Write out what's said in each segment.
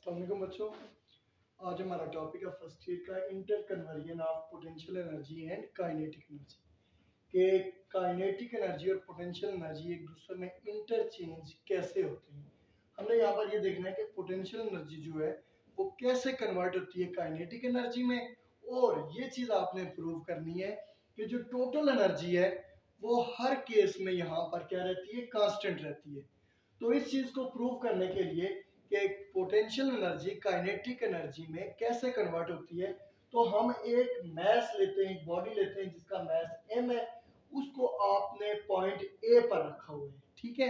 अस्सलाम बच्चों। आज हमारा टॉपिक है फर्स्ट ईयर का inter conversion of potential energy and kinetic energy के काइनेटिक एनर्जी और पोटेंशियल एनर्जी एक दूसरे में इंटरचेंज कैसे होते हैं। हमने यहाँ पर ये देखना है कि पोटेंशियल एनर्जी जो है वो कैसे कन्वर्ट होती है काइनेटिक एनर्जी में, और ये चीज़ आपने प्रूव करनी है कि जो टोटल एनर्जी है वो हर केस में यहाँ पर क्या रहती है, कांस्टेंट रहती है। तो इस चीज़ को प्रूव करने के लिए कि पोटेंशियल एनर्जी काइनेटिक एनर्जी में कैसे कन्वर्ट होती है, तो हम एक मैस लेते हैं, एक बॉडी लेते हैं जिसका मैस m है, उसको आपने पॉइंट ए पर रखा हुआ है। ठीक है,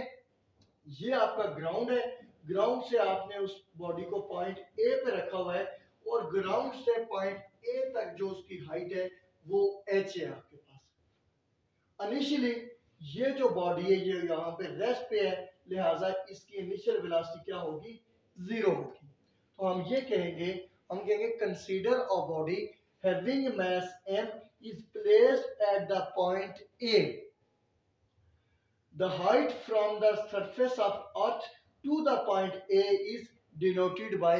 ये आपका ग्राउंड है, ग्राउंड से आपने उस बॉडी को पॉइंट ए पे रखा हुआ है और ग्राउंड से पॉइंट ए तक जो उसकी हाइट है वो h है आपके पास। इनिशियली ये जो बॉडी है ये यहाँ पे रेस्ट पे है, लिहाजा इसकी इनिशियल वेलोसिटी क्या होगी, जीरो होगी। तो हम ये कहेंगे, हम कहेंगे consider a body having mass m is placed at the point A. The height from the surface of earth to the point A is denoted by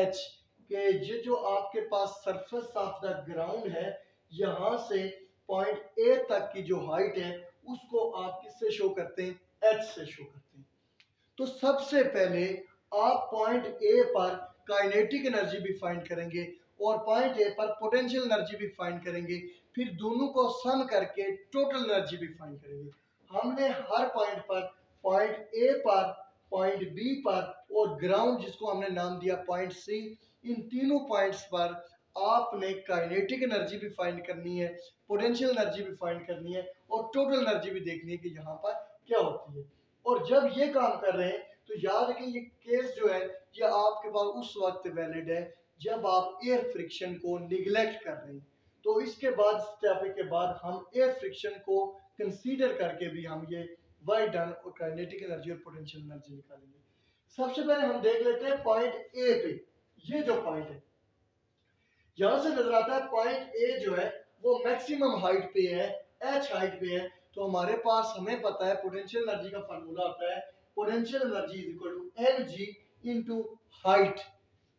h. कि ये जो आपके पास सरफेस ऑफ द ग्राउंड है, यहाँ से point A तक की जो हाइट है उसको आप किससे शो करते हैं, h से शो करते हैं। तो सबसे पहले आप पॉइंट ए पर काइनेटिक एनर्जी भी फाइंड करेंगे और पॉइंट ए पर पोटेंशियल एनर्जी भी फाइंड करेंगे, फिर दोनों को सम करके टोटल एनर्जी भी फाइंड करेंगे। हमने हर पॉइंट पर, पॉइंट ए पर, पॉइंट बी पर और ग्राउंड जिसको हमने नाम दिया पॉइंट सी, इन तीनों पॉइंट्स पर आपने काइनेटिक एनर्जी भी फाइंड करनी है, पोटेंशियल एनर्जी भी फाइंड करनी है और टोटल एनर्जी भी देखनी है कि यहाँ पर क्या होती है। और जब ये काम कर रहे हैं तो याद रखें ये केस जो है ये आपके पास उस वक्त वैलिड है जब आप एयर फ्रिक्शन को निगलेक्ट कर रहे हैं। तो इसके बाद स्टेप के बाद हम एयर फ्रिक्शन को कंसीडर करके भी हम ये वर्क डन और काइनेटिक एनर्जी और पोटेंशियल एनर्जी निकालेंगे। सबसे पहले हम देख लेते हैं पॉइंट ए पे। ये जो पॉइंट है यहां से नजर आता है पॉइंट ए जो है वो मैक्सिमम हाइट पे है, एच हाइट पे है। तो हमारे पास, हमें पता है पोटेंशियल एनर्जी का फार्मूला होता है potential energy is equal to mg into height,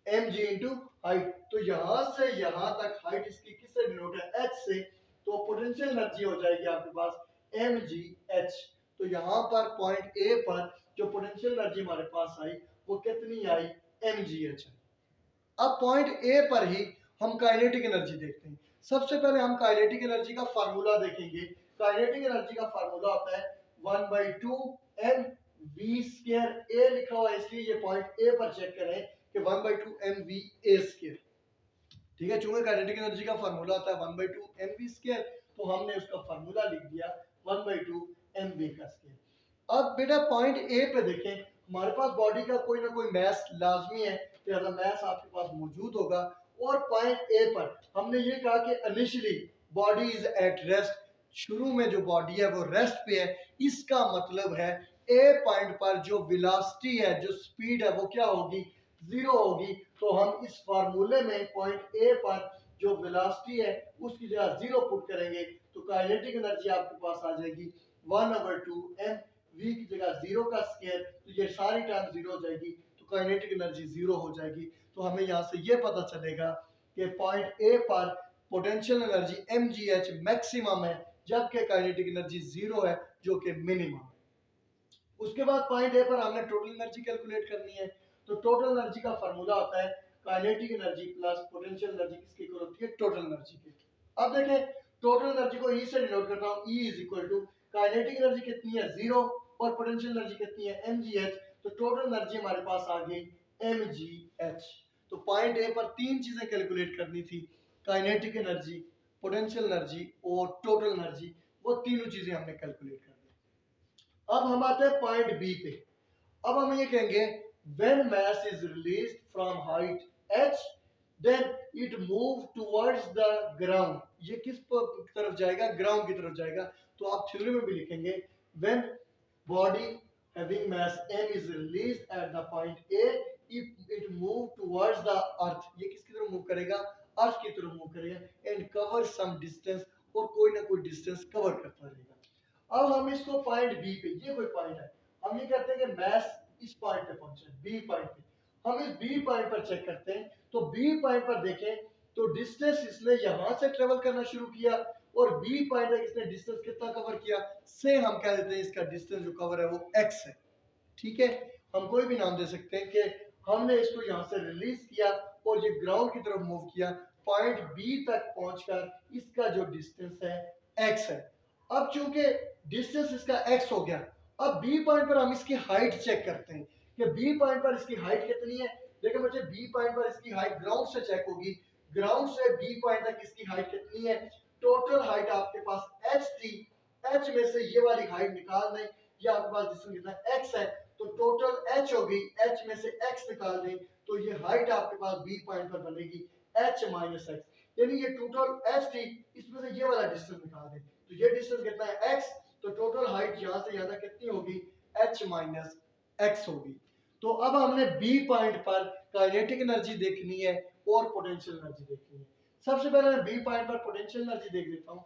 mg into height. तो यहां से यहां तक हाइट इसकी किससे डिनोट है, h से। तो पोटेंशियल एनर्जी हो जाएगी आपके पास mgh। तो यहां पर पॉइंट ए पर जो पोटेंशियल एनर्जी हमारे पास आई वो कितनी आई, mgh। अब पॉइंट ए पर ही हम काइनेटिक एनर्जी देखते हैं। सबसे पहले हम काइनेटिक एनर्जी का फार्मूला देखेंगे। काइनेटिक एनर्जी का फार्मूला होता है 1/2 mv²। ए लिखा हुआ है इसलिए ये पॉइंट ए पर चेक करें कि 1/2 mva²। ठीक है, चूंकि काइनेटिक एनर्जी का फार्मूला होता है 1/2 mv² तो हमने उसका फार्मूला लिख दिया 1/2 mv²। अब बेटा पॉइंट ए पे देखें, हमारे पास बॉडी का कोई ना कोई मैस लाजमी है, लिहाजा मैस आपके पास मौजूद होगा। और पॉइंट ए पर हमने ये कहा कि initially body is at rest, शुरू में जो बॉडी है वो रेस्ट पे है। इसका मतलब है ए पॉइंट पर जो वेलोसिटी है, जो स्पीड है वो क्या होगी, जीरो होगी। तो हम इस फार्मूले में पॉइंट ए पर जो वेलोसिटी है उसकी जगह जीरो पुट करेंगे तो काइनेटिक एनर्जी आपके पास आ जाएगी 1/2 m v की जगह जीरो का स्क्वायर, तो ये सारी टर्म जीरो हो जाएगी तो काइनेटिक एनर्जी जीरो हो जाएगी। तो हमें यहाँ से ये पता चलेगा कि पॉइंट ए पर पोटेंशियल एनर्जी mgh मैक्सिमम है जबकि काइनेटिक एनर्जी जीरो है जो कि मिनिमम है। उसके बाद पॉइंट ए पर हमने टोटल एनर्जी कैलकुलेट करनी है। तो टोटल एनर्जी का फार्मूला होता है kinetic energy plus potential energy किसकी इक्वल होती है, टोटल एनर्जी की। अब देखें टोटल एनर्जी को ई से डिनोट करता हूं, E is equal to kinetic energy कितनी है, जीरो, और पोटेंशियल एनर्जी कितनी है, mgh। तो टोटल एनर्जी हमारे पास आ गई mgh। तो पॉइंट ए पर तीन चीजें कैलकुलेट करनी थी, काइनेटिक एनर्जी, पोटेंशियल एनर्जी और टोटल एनर्जी। वो तीनों चीजें हमने कैलकुलेट कर दी। अब हम आते हैं पॉइंट बी पे। अब हम ये कहेंगे when mass is released from height h then it move towards the ground। ये किस तरफ जाएगा, ग्राउंड की तरफ जाएगा। तो आप थ्योरी में भी लिखेंगे when body having mass m is released at the point a it move towards the earth। ये किसकी तरफ मूव करेगा, अर्थ की तरफ मूव करेगा and cover some distance, और कोई ना कोई डिस्टेंस कवर करता रहेगा। अब हम इसको पॉइंट बी पे, ये कोई पॉइंट है, हम ये कहते हैं कि मैस इस पॉइंट पे पहुंचा है, बी पॉइंट पे। हम इस बी पॉइंट पर चेक करते हैं, तो बी पॉइंट पर देखें तो डिस्टेंस इसने यहां से ट्रेवल करना शुरू किया और बी पॉइंट तक इसने डिस्टेंस कितना कवर किया, से हम कह देते हैं इसका डिस्टेंस जो कवर है वो x है। ठीक है, हम कोई भी नाम दे सकते हैं कि हमने इसको यहाँ से रिलीज किया और ये ग्राउंड की तरफ मूव किया, पॉइंट बी तक पहुंचकर इसका जो डिस्टेंस है x है। अब चूंकि डिस्टेंस इसका x हो गया, अब बी पॉइंट पर हम इसकी हाइट चेक करते हैं कि बी पॉइंट पर इसकी हाइट कितनी है। देखिए मुझे बी पॉइंट पर इसकी हाइट ग्राउंड से चेक होगी, ग्राउंड से बी पॉइंट तक इसकी हाइट कितनी है, टोटल हाइट आपके पास h थी, h में से ये वाली हाइट निकाल दें, ये आपके पास डिस्टेंस कितना x है, तो टोटल h हो गई, h में से x निकाल दें तो ये हाइट आपके पास बी पॉइंट पर बनेगी h माइनस x, यानी ये टोटल h थी, इसमें से ये वाला डिस्टेंस निकाल दें तो ये डिस्टेंस कितना है x, तो टोटल हाइट यहाँ से यहाँ तक कितनी होगी h माइनस x होगी। तो अब हमने बी पॉइंट पर काइनेटिक एनर्जी देखनी है और पोटेंशियल एनर्जी देखनी है। सबसे पहले मैं बी पॉइंट पर पोटेंशियल एनर्जी देख लेता हूँ,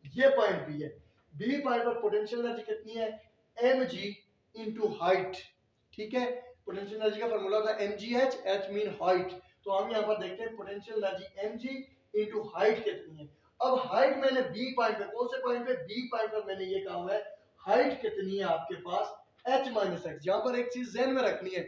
ये पॉइंट बी है, बी पॉइंट पर पोटेंशियल एनर्जी कितनी है mg इनटू हाइट। ठीक है, पोटेंशियल एनर्जी का फार्मूला होता है mgh, h मीन हाइट, तो हम यहाँ पर देखते हैं potential energy mg into height कितनी है। अब हाइट मैंने बी पॉइंट पे, कौन से पॉइंट पे, बी पॉइंट पर मैंने ये कहा है हाइट कितनी है आपके पास h माइनस x। यहाँ पर एक चीज ध्यान में रखनी है,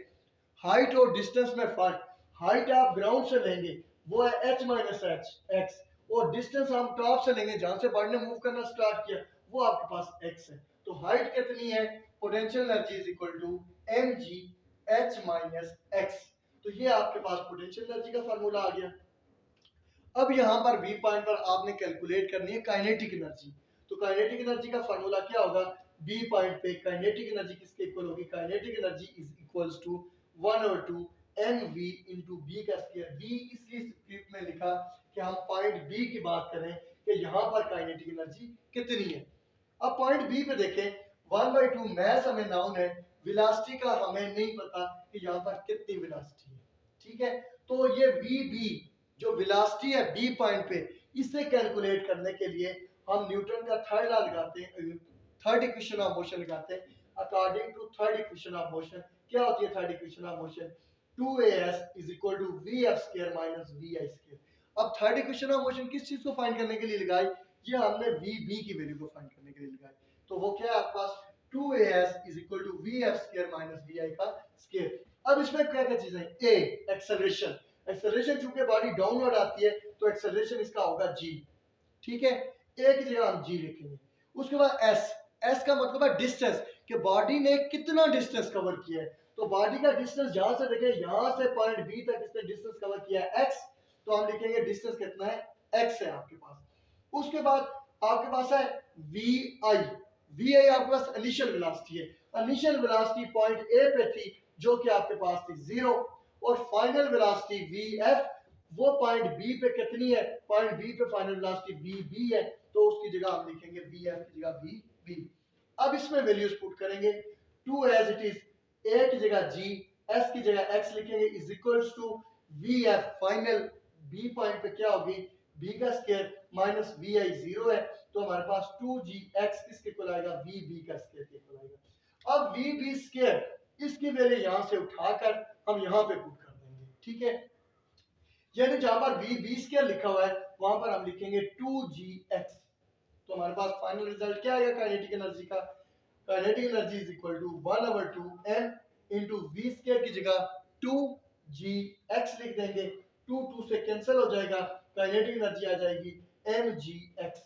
हाइट और डिस्टेंस में फर्क, हाइट आप ग्राउंड से लेंगे वो है h माइनस x, और डिस्टेंस हम टॉप से लेंगे जहां से बर्ड ने मूव करना स्टार्ट किया वो आपके पास x है। तो हाइट कितनी है, potential energy is equal to mg h minus x, तो ये आपके पास पोटेंशियल एनर्जी का फार्मूला आ गया। अब यहाँ पर बी पॉइंट पर आपने कैलकुलेट करनी है काइनेटिक एनर्जी, तो काइनेटिक एनर्जी का फार्मूला क्या होगा, बी पॉइंट पे काइनेटिक एनर्जी किसके इक्वल होगी, kinetic energy is equals to 1/2 mv into B का स्क्वायर। बी इसलिए स्क्रिप्ट में लिखा कि हम पॉइंट बी की बात करें कि यहाँ पर काइनेटिक एनर्जी कितनी है। अब पॉइंट बी पे देखें, 1/2 मैस हमें नाउन है, वेलोसिटी का हमें नहीं पता कि यहाँ पर कितनी वेलोसिटी है। ठीक है, तो ये वी बी जो वेलोसिटी है बी पॉइंट पे, इसे कैलकुलेट करने के लिए हम न्यूटन का थर्ड लॉ लगाते हैं, थर्ड इक्वेशन ऑफ मोशन लगाते हैं। According to third equation of motion, क्या होती है third equation of motion, 2as is equal to vf square minus vi square। अब थर्ड इक्वेशन ऑफ मोशन किस चीज को फाइंड करने के लिए लगाई, ये हमने vb की वैल्यू को फाइंड करने के लिए लगाई, तो वो क्या है आपके पास 2as is equal to vf square minus vi का स्क्वायर। अब इसमें क्या क्या चीजें, a एक्सेलरेशन, एक्सेलरेशन चूंकि बॉडी डाउनवर्ड आती है तो एक्सेलरेशन इसका होगा g। ठीक है, a की जगह हम g लिखेंगे। उसके बाद s, s का मतलब है डिस्टेंस, कि बॉडी ने कितना डिस्टेंस कवर किया है, तो बॉडी का डिस्टेंस जहां से देखें यहाँ से पॉइंट बी तक इसने डिस्टेंस कवर किया है x, तो हम लिखेंगे डिस्टेंस कितना है x है आपके पास। उसके बाद आपके पास है vi, vi आपके पास इनिशियल वेलोसिटी है, इनिशियल वेलोसिटी पॉइंट ए पे थी जो कि आपके पास थी 0, और फाइनल वेलोसिटी vf वो पॉइंट बी पे कितनी है, पॉइंट बी पे फाइनल वेलोसिटी vb है, तो उसकी जगह हम लिखेंगे vf की जगह vb। अब इसमें वैल्यूज पुट करेंगे, 2 एज इट इज, a की जगह g, s की जगह x लिखेंगे, is equals to vf final b point पे क्या होगी, b का स्क्वायर माइनस vi 0 है, तो हमारे पास 2gx किसके इक्वल आएगा, vb का स्क्वायर के इक्वल आएगा। अब vb स्क्वायर इसकी वैल्यू यहां से उठाकर हम यहां पे पुट कर देंगे। ठीक है, यानी जहां पर vb स्क्वायर लिखा हुआ है वहां पर हम लिखेंगे 2gx, तो हमारे पास फाइनल रिजल्ट क्या आएगा काइनेटिक एनर्जी का, kinetic energy is equal to 1/2 m into v square की जगह 2gx लिख देंगे, 2 से कैंसिल हो जाएगा, काइनेटिक एनर्जी आ जाएगी mgx।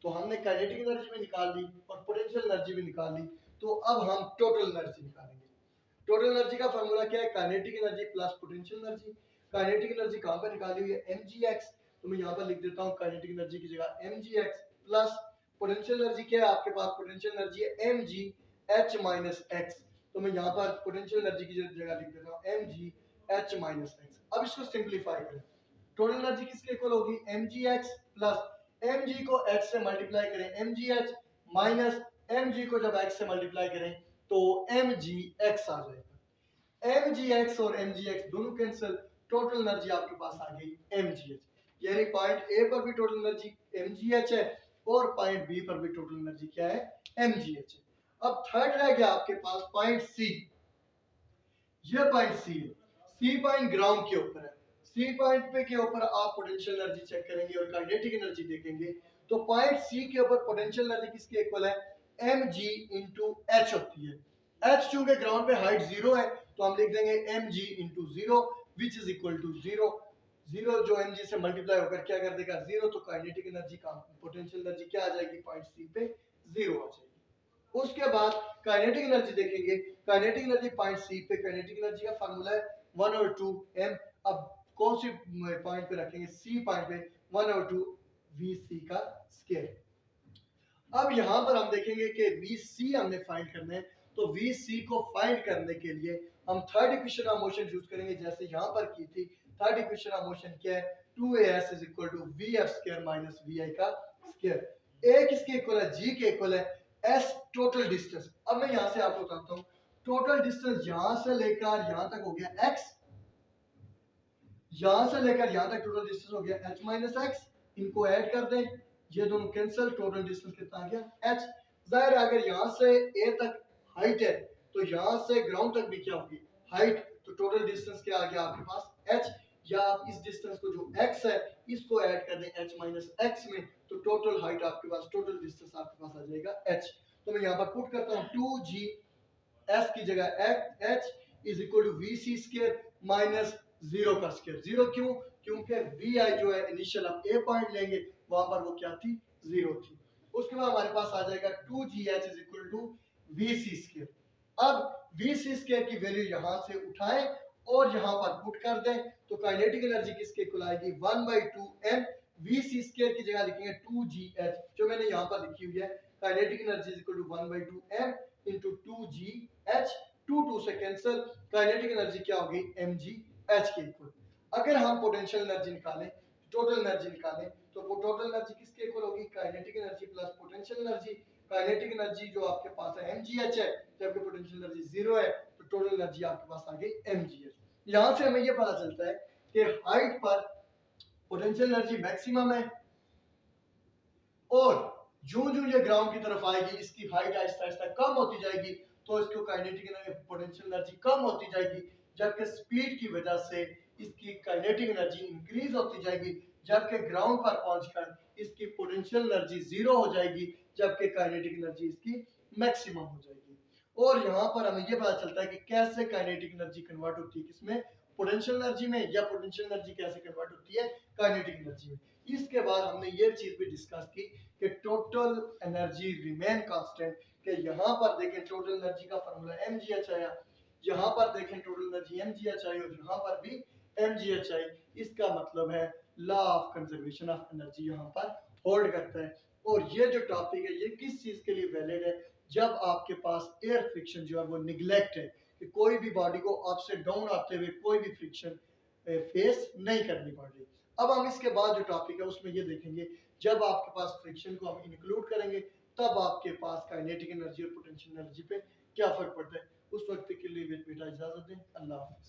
तो हमने काइनेटिक एनर्जी भी निकाल ली और पोटेंशियल एनर्जी भी निकाल ली, तो अब हम टोटल एनर्जी निकालेंगे। टोटल एनर्जी का फार्मूला क्या है, kinetic energy plus potential energy. Kinetic energy कहां पर निकाली हुई है, mgx, तो मैं यहां पर लिख देता हूं काइनेटिक एनर्जी की जगह mgx प्लस पोटेंशियल एनर्जी क्या है आपके पास, पोटेंशियल एनर्जी है mg h माइनस x, तो मैं यहां पर पोटेंशियल एनर्जी की जगह लिख देता हूं mg h माइनस x। अब इसको सिंपलीफाई करें, टोटल एनर्जी किसके इक्वल होगी, mgx प्लस mg को h से मल्टीप्लाई करें mgh माइनस mg को जब x से मल्टीप्लाई करें तो mgx आ जाएगा, mgx और mgx दोनों कैंसिल, टोटल एनर्जी आपके पास आ गई mgh, यानी पॉइंट ए पर भी टोटल एनर्जी mgh है और पॉइंट बी पर भी टोटल एनर्जी क्या है mgh है। अब थर्ड रह गया आपके पास पॉइंट सी, ये पॉइंट सी है, सी पॉइंट ग्राउंड के ऊपर है, सी पॉइंट पे के ऊपर आप पोटेंशियल एनर्जी चेक करेंगे और काइनेटिक एनर्जी देखेंगे तो पॉइंट सी के ऊपर पोटेंशियल एनर्जी किसके इक्वल है, mg इंटू एच होती है। एच चूंकि ग्राउंड पे हाइट जीरो है तो हम लिख देंगे mg into zero which is equal to zero. Zero जो mg से मल्टीप्लाई होकर क्या कर देगा जीरो, तो काइनेटिक एनर्जी का पोटेंशियल एनर्जी क्या आ जाएगी पॉइंट सी पे जीरो आ जाएगी। उसके बाद काइनेटिक एनर्जी देखेंगे, काइनेटिक एनर्जी पॉइंट सी पे काइनेटिक एनर्जी का फार्मूला है 1 और 2 m। अब कौन सी पॉइंट पे रखेंगे, सी पॉइंट पे 1 और 2 vc का स्क्वायर। अब यहाँ पर हम देखेंगे कि vc हमने फाइंड करना है, तो vc को फाइंड करने के लिए हम third equation of motion use करेंगे जैसे यहाँ पर की थी। थर्ड इक्वेशन ऑफ मोशन क्या है, 2as is equal to vf square minus vi का स्क्वायर। a किसके इक्वल है, g के इक्वल है, s टोटल डिस्टेंस। अब मैं यहाँ से आपको बताता हूँ टोटल डिस्टेंस यहाँ से लेकर यहाँ तक हो गया x, यहां से लेकर यहां तक टोटल डिस्टेंस हो गया h माइनस एक्स। इनको ऐड कर दें, ये दोनों कैंसिल, टोटल डिस्टेंस कितना आ गया h। जाहिर है अगर यहां से a तक हाइट है तो यहां से ग्राउंड तक भी क्या होगी हाइट, तो टोटल डिस्टेंस क्या आ गया आपके पास h। या आप इस डिस्टेंस को जो x है इसको ऐड कर दें h माइनस एक्स में, तो टोटल हाइट आपके पास, टोटल डिस्टेंस आपके पास आ जाएगा h। तो मैं यहाँ पर पुट करता हूँ 2g s की जगह h is equal to vc square minus zero का स्क्वायर। जीरो क्यों, क्योंकि vi जो है इनिशियल हम a पॉइंट लेंगे वहां पर वो क्या थी जीरो थी। उसके बाद हमारे पास आ जाएगा 2gh is equal to vc square. अब vc स्क्वायर की वैल्यू यहां से उठाएं और यहां पर पुट कर दें, तो काइनेटिक एनर्जी किसके इक्वल आएगी 1/2m। vc स्क्वायर की जगह लिखेंगे 2gh जो मैंने यहां पर लिखी हुई है, kinetic energy is equal to 1/2m into 2gh। 2 से कैंसिल, काइनेटिक एनर्जी क्या होगी mg h के इक्वल। अगर हम पोटेंशियल एनर्जी निकालें, टोटल एनर्जी निकालें, तो वो टोटल एनर्जी किसके इक्वल होगी kinetic energy plus potential energy. Kinetic energy जो आपके पास है mgh है, जबकि पोटेंशियल एनर्जी जीरो है, तो टोटल एनर्जी आपके पास आ गई mgh। यहां से हमें ये पता चलता है कि हाइट पर पोटेंशियल एनर्जी मैक्सिमम है और जो जो ये ग्राउंड की तरफ आएगी इसकी हाइट आहिस्ता आहिस्ता कम होती जाएगी, तो इसको काइनेटिक एनर्जी पोटेंशियल एनर्जी कम होती जाएगी, जबकि स्पीड की वजह से इसकी काइनेटिक एनर्जी इंक्रीज होती जाएगी, जबकि ग्राउंड पर पहुंचकर इसकी पोटेंशियल एनर्जी जीरो हो जाएगी, जबकि काइनेटिक एनर्जी इसकी मैक्सिमम हो जाएगी। और यहाँ पर हमें ये पता चलता है कि कैसे काइनेटिक एनर्जी कन्वर्ट होती है किसमें, पोटेंशियल एनर्जी में, या पोटेंशियल एनर्जी कैसे कन्वर्ट होती है काइनेटिक एनर्जी में। इसके बाद हमने ये चीज भी डिस्कस की कि टोटल एनर्जी रिमेन कांस्टेंट, कि यहाँ पर देखें टोटल एनर्जी का फार्मूला mgh आया, यहाँ पर देखें टोटल एनर्जी mgh आई और यहाँ पर भी mgh आई। इसका मतलब है law of conservation of energy यहाँ पर होल्ड करता है। और ये जो टॉपिक है ये किस चीज के लिए वैलिड है, जब आपके पास एयर फ्रिक्शन जो है वो निगलेक्ट है, कि कोई भी बॉडी को अप से डाउन आते हुए कोई भी फ्रिक्शन फेस नहीं करनी पड़ रही। अब हम इसके बाद जो टॉपिक है उसमें ये देखेंगे जब आपके पास फ्रिक्शन को हम इंक्लूड करेंगे तब आपके पास काइनेटिक एनर्जी और पोटेंशियल एनर्जी पे क्या फर्क पड़ता है। उस वक्त के लिए बेटा इजाजत दें, अल्लाह हाफिज।